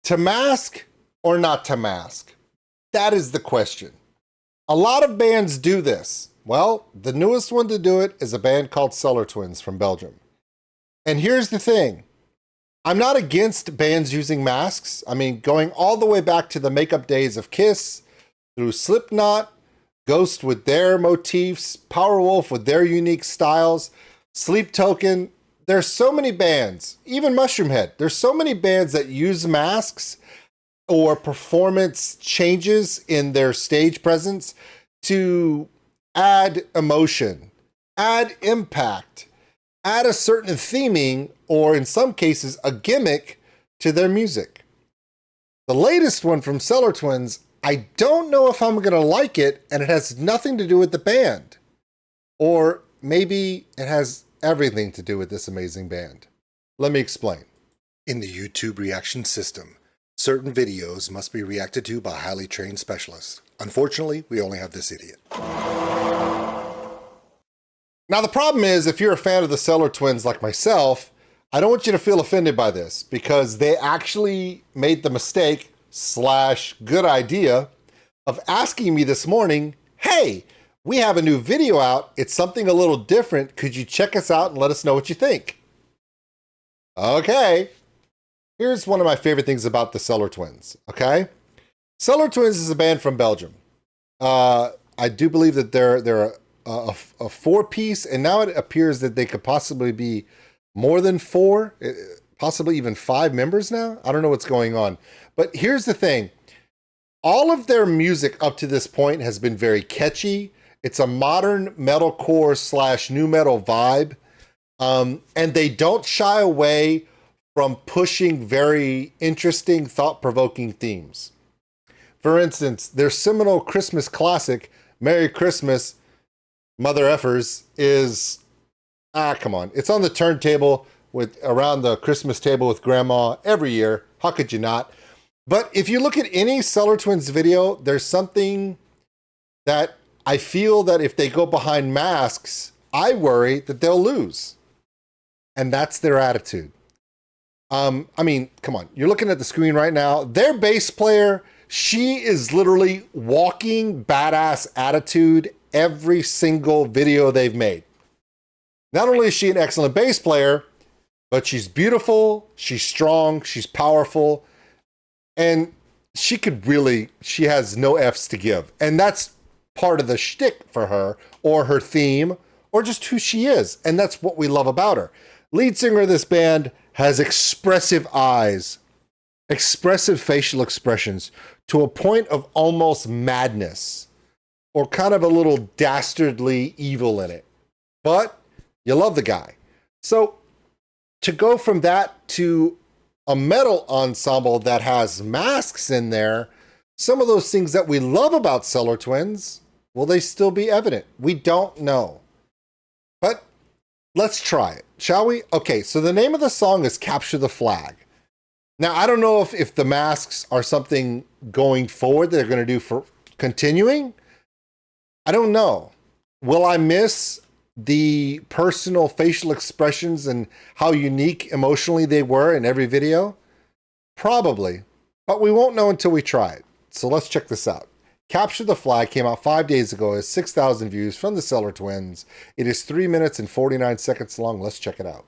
To mask or not to mask? That is the question. A lot of bands do this. Well, the newest one to do it is a band called Cellar from Belgium. And here's the thing. I'm not against bands using masks. I mean, going all the way back to the makeup days of Kiss, through Slipknot, Ghost with their motifs, Powerwolf with their unique styles, Sleep Token. There's so many bands, even Mushroomhead. There's so many bands that use masks or performance changes in their stage presence to add emotion, add impact, add a certain theming, or in some cases, a gimmick to their music. The latest one from Cellar Twins, I don't know if I'm going to like it, and it has nothing to do with the band. Or maybe it has everything to do with this amazing band. Let me explain. In the YouTube reaction system, certain videos must be reacted to by highly trained specialists. Unfortunately, we only have this idiot. Now, the problem is, if you're a fan of the Cellar Twins like myself, I don't want you to feel offended by this, because they actually made the mistake / good idea of asking me this morning, hey, we have a new video out. It's something a little different. Could you check us out and let us know what you think? Okay. Here's one of my favorite things about the Cellar Twins, okay? Cellar Twins is a band from Belgium. I do believe that they're a 4-piece, and now it appears that they could possibly be more than 4, possibly even 5 members now. I don't know what's going on. But here's the thing. All of their music up to this point has been very catchy. It's a modern metalcore / nu metal vibe. And they don't shy away from pushing very interesting, thought-provoking themes. For instance, their seminal Christmas classic, Merry Christmas, Mother Effers, is, come on. It's on the turntable around the Christmas table with Grandma every year. How could you not? But if you look at any Cellar Twins video, there's something that I feel that if they go behind masks, I worry that they'll lose. And that's their attitude. I mean, come on. You're looking at the screen right now. Their bass player, she is literally walking badass attitude every single video they've made. Not only is she an excellent bass player, but she's beautiful, she's strong, she's powerful, and she has no F's to give. And that's part of the shtick for her, or her theme, or just who she is. And that's what we love about her. Lead singer of this band has expressive eyes, expressive facial expressions to a point of almost madness, or kind of a little dastardly evil in it. But you love the guy. So to go from that to a metal ensemble that has masks in there, some of those things that we love about Cellar Twins, will they still be evident? We don't know. But let's try it, shall we? Okay, so the name of the song is Capture the Flag. Now, I don't know if the masks are something going forward they're going to do for continuing. I don't know. Will I miss the personal facial expressions and how unique emotionally they were in every video? Probably, but we won't know until we try it. So let's check this out. Capture the Flag came out 5 days ago. It has 6,000 views from the Cellar Twins. It is 3 minutes and 49 seconds long. Let's check it out.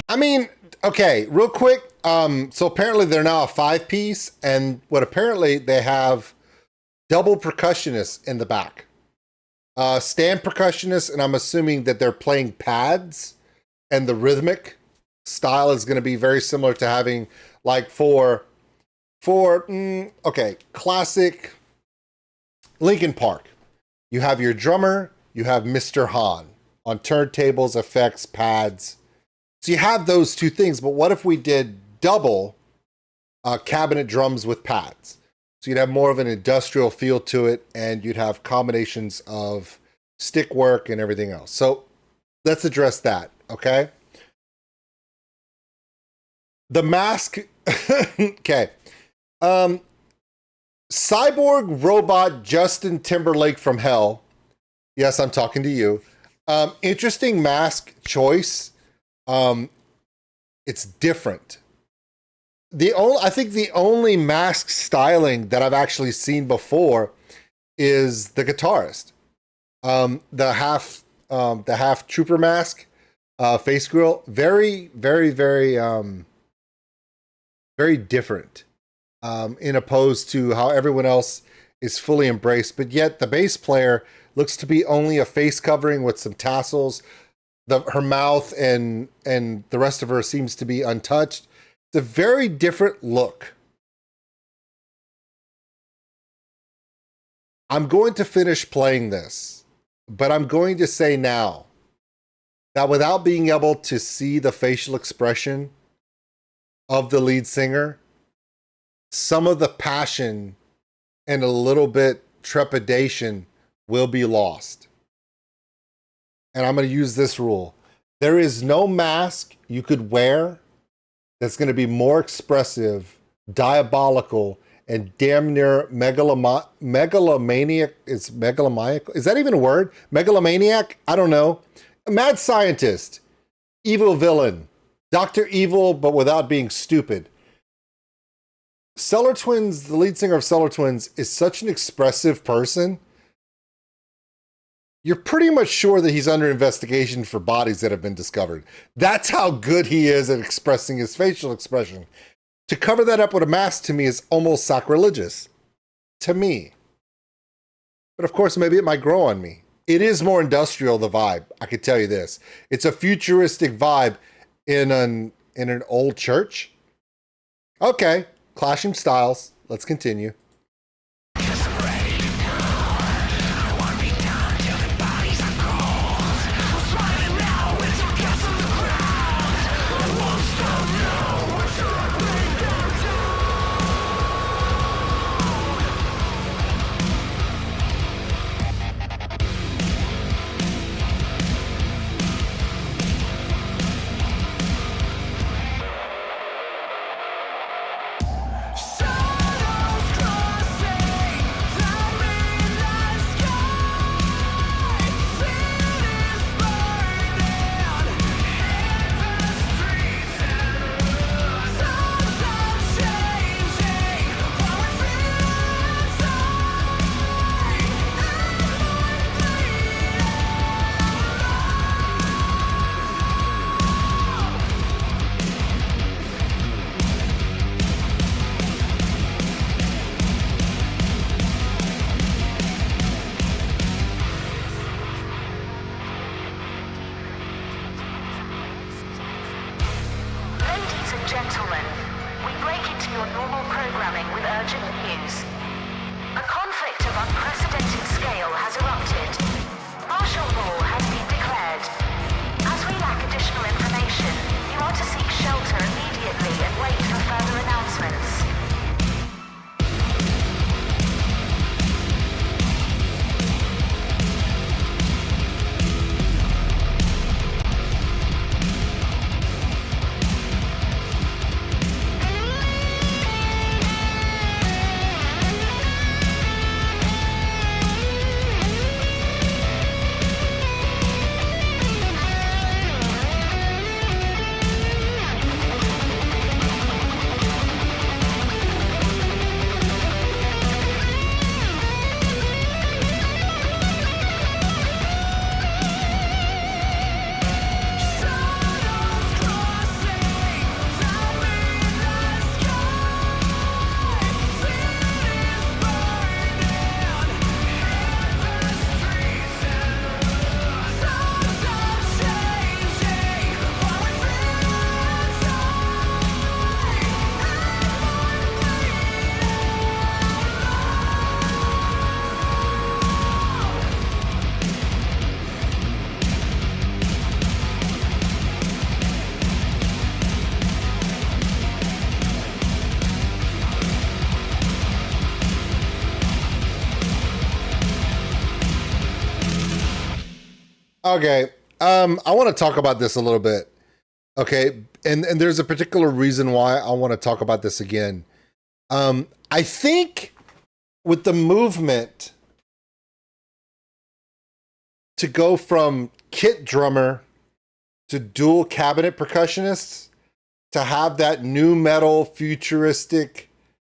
I mean, okay, real quick. So apparently they're now a 5-piece, and apparently they have double percussionists in the back. stand percussionists, and I'm assuming that they're playing pads, and the rhythmic style is going to be very similar to having like okay, classic Linkin Park. You have your drummer, you have Mr. Hahn on turntables, effects, pads. So you have those two things, but what if we did double cabinet drums with pads? So you'd have more of an industrial feel to it, and you'd have combinations of stick work and everything else. So let's address that, okay? The mask, okay. Cyborg robot Justin Timberlake from hell. Yes, I'm talking to you. Interesting mask choice. It's different. I think the only mask styling that I've actually seen before is the guitarist. The half trooper mask, face grill, very, very, very, very different. In opposed to how everyone else is fully embraced, but yet the bass player looks to be only a face covering with some tassels. Her mouth and the rest of her seems to be untouched. It's a very different look. I'm going to finish playing this, but I'm going to say now that without being able to see the facial expression of the lead singer, some of the passion and a little bit trepidation will be lost. And I'm going to use this rule. There is no mask you could wear that's going to be more expressive, diabolical, and damn near megalomaniac. It's megalomaniac. Is that even a word? Megalomaniac? I don't know. A mad scientist, evil villain, Dr. Evil, but without being stupid. Cellar Twins, the lead singer of Cellar Twins, is such an expressive person. You're pretty much sure that he's under investigation for bodies that have been discovered. That's how good he is at expressing his facial expression. To cover that up with a mask, to me, is almost sacrilegious. To me. But of course, maybe it might grow on me. It is more industrial, the vibe. I can tell you this. It's a futuristic vibe in an old church. Okay, clashing styles. Let's continue. Gentlemen, we break into your normal programming with urgent news. A conflict of unprecedented scale has erupted. Martial law has been declared. As we lack additional information, you are to seek shelter immediately and wait for further announcements. Okay. I want to talk about this a little bit. Okay. And there's a particular reason why I want to talk about this again. I think with the movement to go from kit drummer to dual cabinet percussionists, to have that new metal futuristic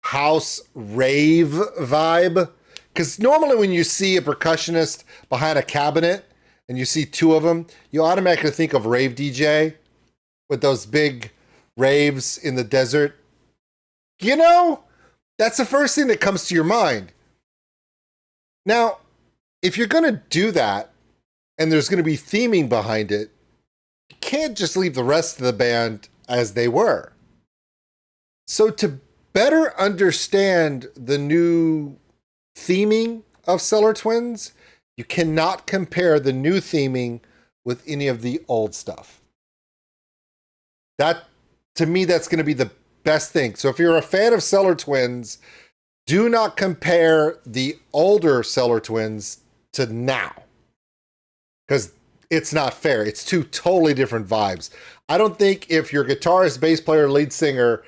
house rave vibe, because normally when you see a percussionist behind a cabinet and you see two of them, you automatically think of rave DJ with those big raves in the desert. You know, that's the first thing that comes to your mind. Now, if you're going to do that and there's going to be theming behind it, you can't just leave the rest of the band as they were. So to better understand the new theming of Cellar Twins, you cannot compare the new theming with any of the old stuff. That, to me, that's going to be the best thing. So if you're a fan of Cellar Twins, do not compare the older Cellar Twins to now, because it's not fair. It's two totally different vibes. I don't think if your guitarist, bass player, lead singer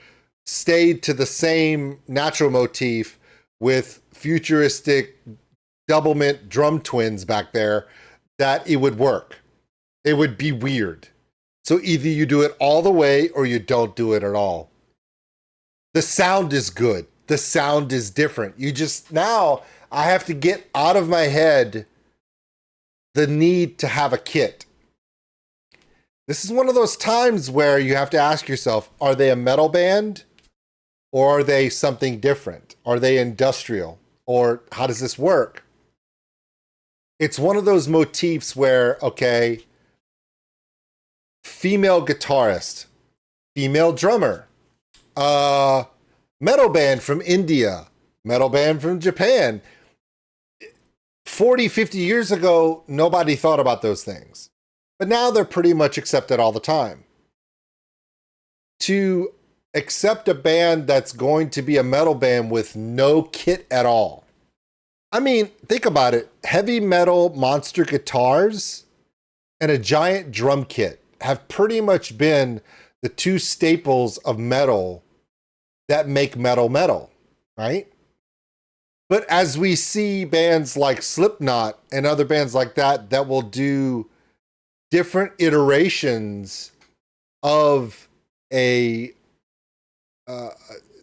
stayed to the same natural motif with futuristic doublemint drum twins back there, that it would work. It would be weird. So either you do it all the way or you don't do it at all. The sound is good. The sound is different. You just, now I have to get out of my head the need to have a kit. This is one of those times where you have to ask yourself, are they a metal band or are they something different? Are they industrial, or how does this work? It's one of those motifs where, okay, female guitarist, female drummer, metal band from India, metal band from Japan. 40, 50 years ago, nobody thought about those things. But now they're pretty much accepted all the time. To accept a band that's going to be a metal band with no kit at all. I mean, think about it. Heavy metal monster guitars and a giant drum kit have pretty much been the two staples of metal that make metal, right? But as we see bands like Slipknot and other bands like that that will do different iterations of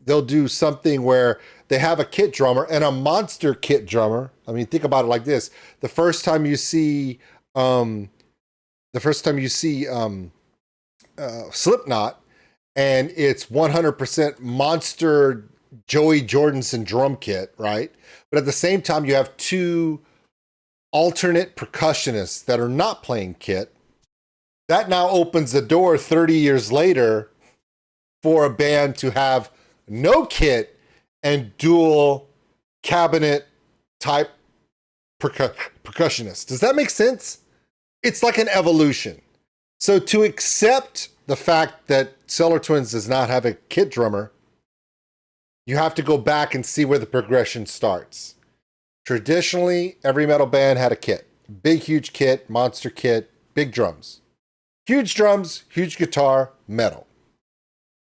they'll do something where they have a kit drummer and a monster kit drummer. I mean, think about it like this. The first time you see Slipknot, and it's 100% monster Joey Jordison drum kit, right? But at the same time, you have two alternate percussionists that are not playing kit. That now opens the door 30 years later for a band to have no kit and dual cabinet type percussionists. Does that make sense? It's like an evolution. So to accept the fact that Cellar Twins does not have a kit drummer, you have to go back and see where the progression starts. Traditionally, every metal band had a kit. Big, huge kit, monster kit, big drums. Huge drums, huge guitar, metal.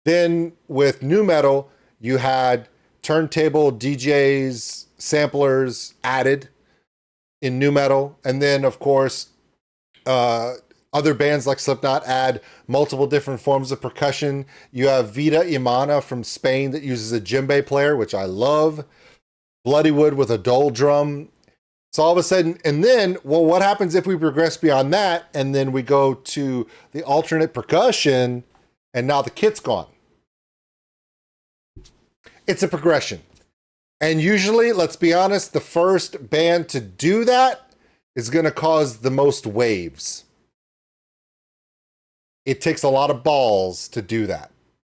Then with new metal, you had turntable, DJs, samplers added in new metal. And then, of course, other bands like Slipknot add multiple different forms of percussion. You have Vida Imana from Spain that uses a djembe player, which I love. Bloodywood with a dole drum. So all of a sudden, and then, well, what happens if we progress beyond that and then we go to the alternate percussion and now the kit's gone? It's a progression. And usually, let's be honest, the first band to do that is going to cause the most waves. It takes a lot of balls to do that.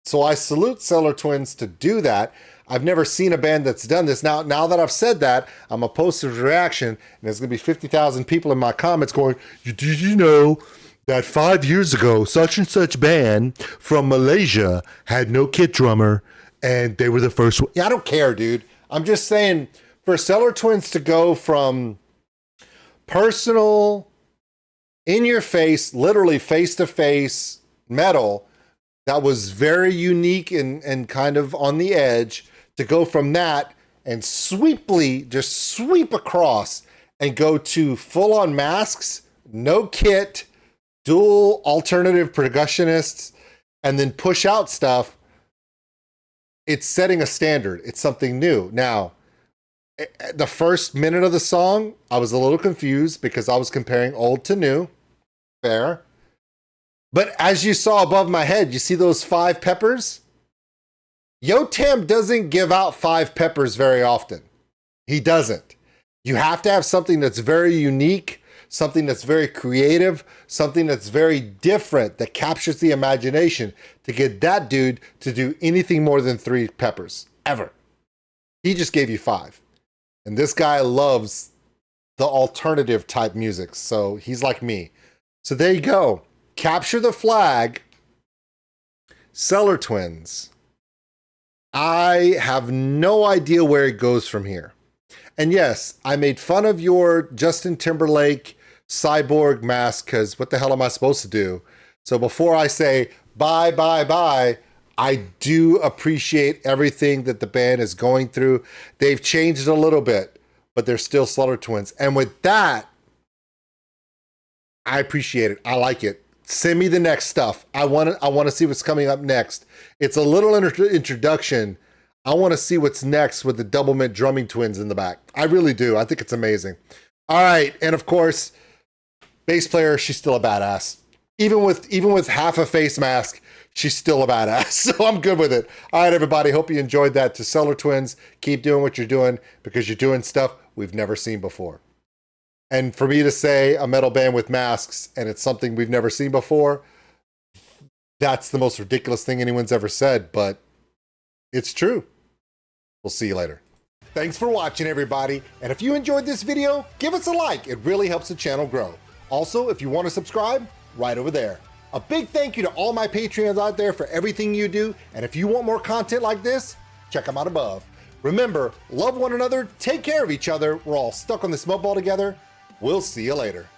So I salute Cellar Twins to do that. I've never seen a band that's done this. Now that I've said that, I'm a post a reaction, and there's going to be 50,000 people in my comments going, did you know that 5 years ago, such and such band from Malaysia had no kit drummer, and they were the first one? Yeah, I don't care, dude. I'm just saying, for Cellar Twins to go from personal in your face, literally face to face metal that was very unique and kind of on the edge, to go from that and just sweep across and go to full on masks, no kit, dual alternative percussionists, and then push out stuff. It's setting a standard. It's something new. Now, the first minute of the song, I was a little confused because I was comparing old to new. Fair. But as you saw above my head, you see those 5 peppers? Yotam doesn't give out 5 peppers very often. He doesn't. You have to have something that's very unique, something that's very creative, something that's very different, that captures the imagination, to get that dude to do anything more than 3 peppers, ever. He just gave you 5. And this guy loves the alternative type music, so he's like me. So there you go. Capture the Flag, Cellar Twins. I have no idea where it goes from here. And yes, I made fun of your Justin Timberlake cyborg mask, because what the hell am I supposed to do? So before I say bye, bye, bye, I do appreciate everything that the band is going through. They've changed a little bit, but they're still Cellar Twins. And with that, I appreciate it. I like it. Send me the next stuff. I want to see what's coming up next. It's a little introduction. I want to see what's next with the Double Mint drumming twins in the back. I really do. I think it's amazing. All right, and of course, bass player, she's still a badass. Even with half a face mask, she's still a badass. So I'm good with it. All right, everybody. Hope you enjoyed that. To Cellar Twins, keep doing what you're doing, because you're doing stuff we've never seen before. And for me to say a metal band with masks and it's something we've never seen before, that's the most ridiculous thing anyone's ever said, but it's true. We'll see you later. Thanks for watching, everybody. And if you enjoyed this video, give us a like. It really helps the channel grow. Also, if you want to subscribe, right over there. A big thank you to all my Patreons out there for everything you do. And if you want more content like this, check them out above. Remember, love one another, take care of each other. We're all stuck on this mud ball together. We'll see you later.